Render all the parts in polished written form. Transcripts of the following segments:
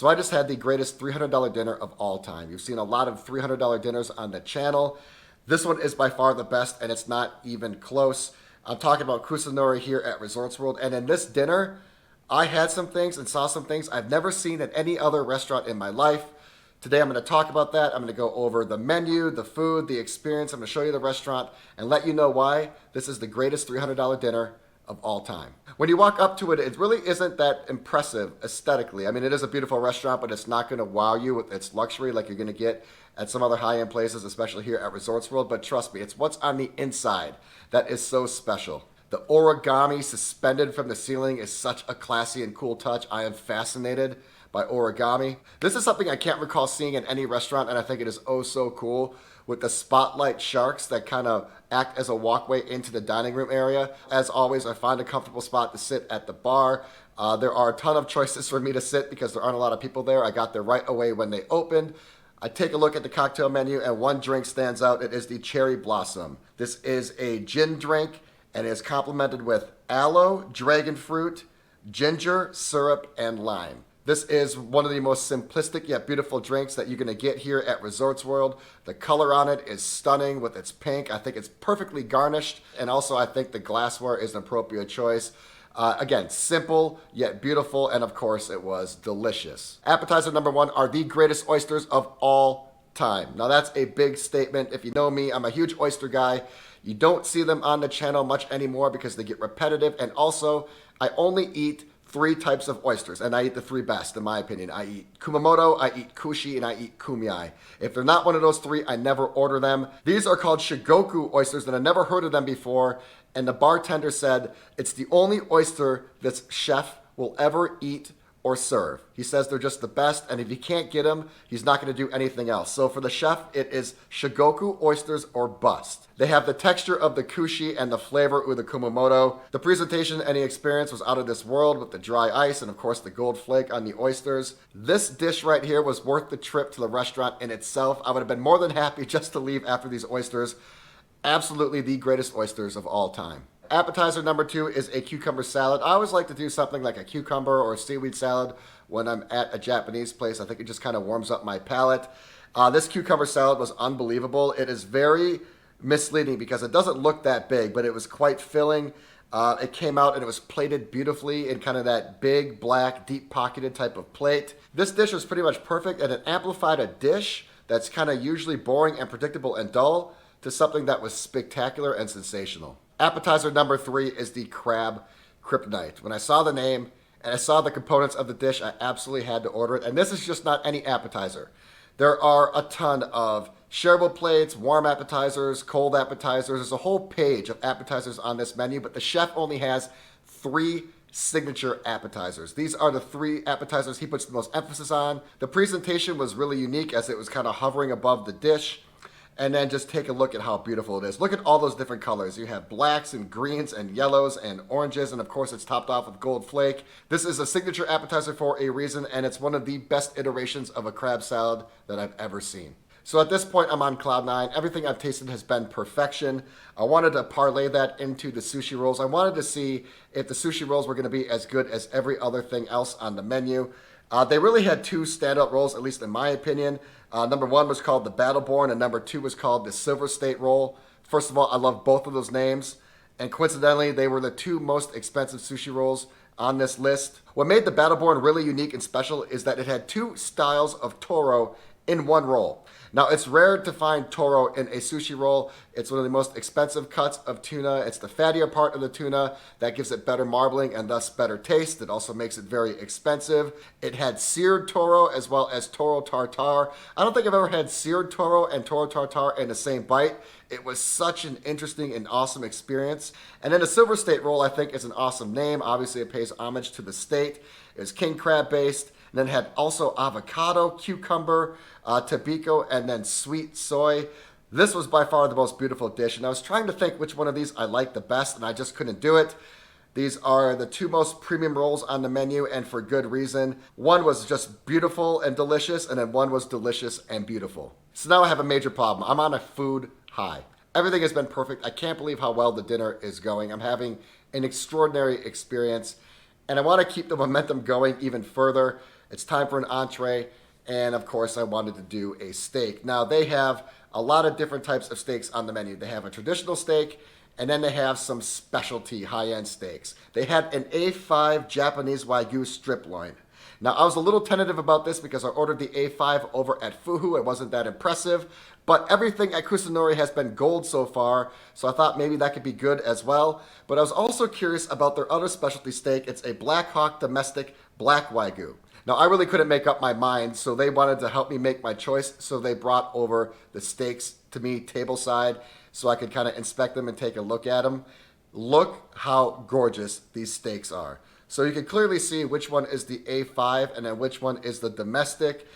So I just had the greatest $300 dinner of all time. You've seen a lot of $300 dinners on the channel. This one is by far the best, and it's not even close. I'm talking about Kusa Nori here at Resorts World, and in this dinner, I had some things and saw some things I've never seen at any other restaurant in my life. Today I'm going to talk about that. I'm going to go over the menu, the food, the experience. I'm going to show you the restaurant and let you know why this is the greatest $300 dinner of all time. When you walk up to it, it really isn't that impressive aesthetically. I mean, it is a beautiful restaurant, but it's not going to wow you with its luxury like you're going to get at some other high-end places, especially here at Resorts World. But trust me, it's what's on the inside that is so special. The origami suspended from the ceiling is such a classy and cool touch. I am fascinated by origami. This is something I can't recall seeing in any restaurant, and I think it is oh so cool, with the spotlight sharks that kind of act as a walkway into the dining room area. As always, I find a comfortable spot to sit at the bar. There are a ton of choices for me to sit because there aren't a lot of people there. I got there right away when they opened. I take a look at the cocktail menu, and one drink stands out. It is the Cherry Blossom. This is a gin drink, and it is complemented with aloe, dragon fruit, ginger, syrup, and lime. This is one of the most simplistic yet beautiful drinks that you're going to get here at Resorts World. The color on it is stunning with its pink. I think it's perfectly garnished, and also I think the glassware is an appropriate choice. Again, simple yet beautiful, and of course it was delicious. Appetizer number one are the greatest oysters of all time. Now that's a big statement. If you know me, I'm a huge oyster guy. You don't see them on the channel much anymore because they get repetitive, and also I only eat three types of oysters, and I eat the three best, in my opinion. I eat Kumamoto, I eat Kushi, and I eat Kumyai. If they're not one of those three, I never order them. These are called Shigoku oysters, and I've never heard of them before, and the bartender said it's the only oyster this chef will ever eat or serve. He says they're just the best, and if he can't get them, he's not going to do anything else. So for the chef, it is Shigoku oysters or bust. They have the texture of the Kushi and the flavor of the Kumamoto. The presentation and the experience was out of this world with the dry ice and of course the gold flake on the oysters. This dish right here was worth the trip to the restaurant in itself. I would have been more than happy just to leave after these oysters. Absolutely the greatest oysters of all time. Appetizer number two is a cucumber salad. I always like to do something like a cucumber or a seaweed salad when I'm at a Japanese place. I think it just kind of warms up my palate. This cucumber salad was unbelievable. It is very misleading because it doesn't look that big, but it was quite filling. It came out and it was plated beautifully in kind of that big, black, deep-pocketed type of plate. This dish was pretty much perfect, and it amplified a dish that's kind of usually boring and predictable and dull to something that was spectacular and sensational. Appetizer number three is the crab kryptonite. When I saw the name and I saw the components of the dish, I absolutely had to order it. And this is just not any appetizer. There are a ton of shareable plates, warm appetizers, cold appetizers. There's a whole page of appetizers on this menu, but the chef only has three signature appetizers. These are the three appetizers he puts the most emphasis on. The presentation was really unique as it was kind of hovering above the dish. And then just take a look at how beautiful it is. Look at all those different colors. You have blacks and greens and yellows and oranges, and of course it's topped off with gold flake. This is a signature appetizer for a reason, and it's one of the best iterations of a crab salad that I've ever seen. So at this point, I'm on cloud nine. Everything I've tasted has been perfection. I wanted to parlay that into the sushi rolls. I wanted to see if the sushi rolls were going to be as good as every other thing else on the menu. They really had two standout rolls, at least in my opinion. Number one was called the Battleborn, and number two was called the Silver State Roll. First of all, I love both of those names, and coincidentally, they were the two most expensive sushi rolls on this list. What made the Battleborn really unique and special is that it had two styles of toro in one roll. Now, it's rare to find toro in a sushi roll. It's one of the most expensive cuts of tuna. It's the fattier part of the tuna that gives it better marbling and thus better taste. It also makes it very expensive. It had seared toro as well as toro tartare. I don't think I've ever had seared toro and toro tartare in the same bite. It was such an interesting and awesome experience. And then the Silver State Roll, I think, is an awesome name. Obviously, it pays homage to the state. It was king crab based. And then it had also avocado, cucumber, tobacco, and then sweet soy. This was by far the most beautiful dish, and I was trying to think which one of these I liked the best, and I just couldn't do it. These are the two most premium rolls on the menu, and for good reason. One was just beautiful and delicious, and then one was delicious and beautiful. So now I have a major problem. I'm on a food high. Everything has been perfect. I can't believe how well the dinner is going. I'm having an extraordinary experience, and I want to keep the momentum going even further. It's time for an entree. And of course, I wanted to do a steak. Now, they have a lot of different types of steaks on the menu. They have a traditional steak, and then they have some specialty high-end steaks. They had an A5 Japanese Wagyu strip loin. Now, I was a little tentative about this because I ordered the A5 over at Fuhu. It wasn't that impressive, but everything at Kusa Nori has been gold so far, so I thought maybe that could be good as well. But I was also curious about their other specialty steak. It's a Black Hawk Domestic Black Wagyu. Now, I really couldn't make up my mind, so they wanted to help me make my choice, so they brought over the steaks to me tableside so I could kind of inspect them and take a look at them. Look how gorgeous these steaks are. So you can clearly see which one is the A5 and then which one is the domestic.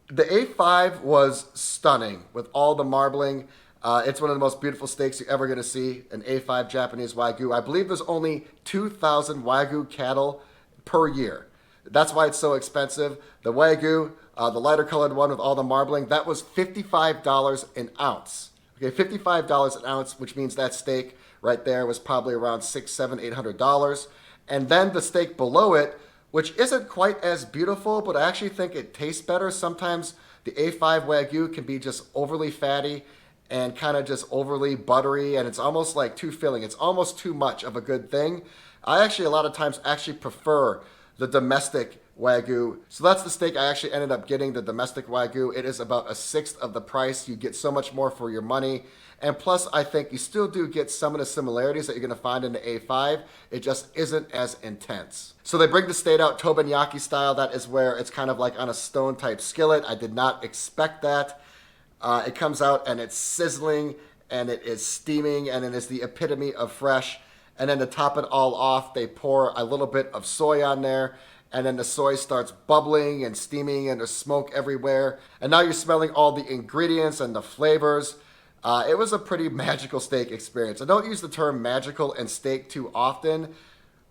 The A5 was stunning with all the marbling. It's one of the most beautiful steaks you're ever going to see, an A5 Japanese Wagyu. I believe there's only 2,000 Wagyu cattle per year. That's why it's so expensive. The Wagyu, the lighter colored one with all the marbling, that was $55 an ounce. Okay, $55 an ounce, which means that steak right there was probably around $600, $700, $800. And then the steak below it, which isn't quite as beautiful, but I actually think it tastes better. Sometimes the A5 Wagyu can be just overly fatty and kind of just overly buttery, and it's almost like too filling. It's almost too much of a good thing. I actually, a lot of times, actually prefer the domestic Wagyu. So that's the steak I actually ended up getting, the domestic Wagyu. It is about a sixth of the price. You get so much more for your money. And plus, I think you still do get some of the similarities that you're going to find in the A5. It just isn't as intense. So they bring the steak out teppanyaki style. That is where it's kind of like on a stone type skillet. I did not expect that. It comes out and it's sizzling and it is steaming and it is the epitome of fresh. And then to top it all off, they pour a little bit of soy on there. And then the soy starts bubbling and steaming and there's smoke everywhere. And now you're smelling all the ingredients and the flavors. It was a pretty magical steak experience. I don't use the term magical and steak too often,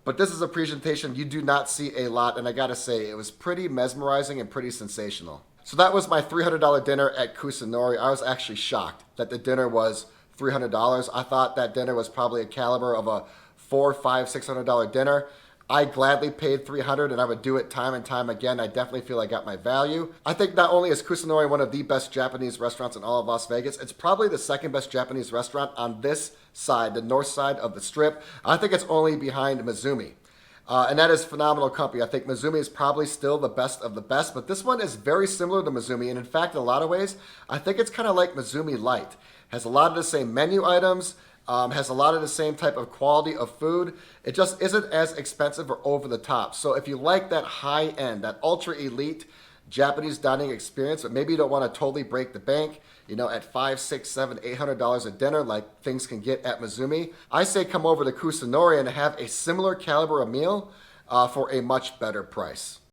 but this is a presentation you do not see a lot. And I gotta say, it was pretty mesmerizing and pretty sensational. So that was my $300 dinner at Kusa Nori. I was actually shocked that the dinner was $300. I thought that dinner was probably a caliber of a $400, $500, $600 dinner. I gladly paid $300 and I would do it time and time again. I definitely feel I got my value. I think not only is Kusa Nori one of the best Japanese restaurants in all of Las Vegas, it's probably the second best Japanese restaurant on this side, the north side of the strip. I think it's only behind Mizumi. And that is phenomenal company. I think Mizumi is probably still the best of the best, but this one is very similar to Mizumi. And in fact, in a lot of ways, I think it's kind of like Mizumi Light. Has a lot of the same menu items, has a lot of the same type of quality of food. It just isn't as expensive or over the top. So if you like that high end, that ultra elite Japanese dining experience, but maybe you don't want to totally break the bank, you know, at $500, $600, $700, $800 a dinner like things can get at Mizumi, I say come over to Kusa Nori and have a similar caliber of meal for a much better price.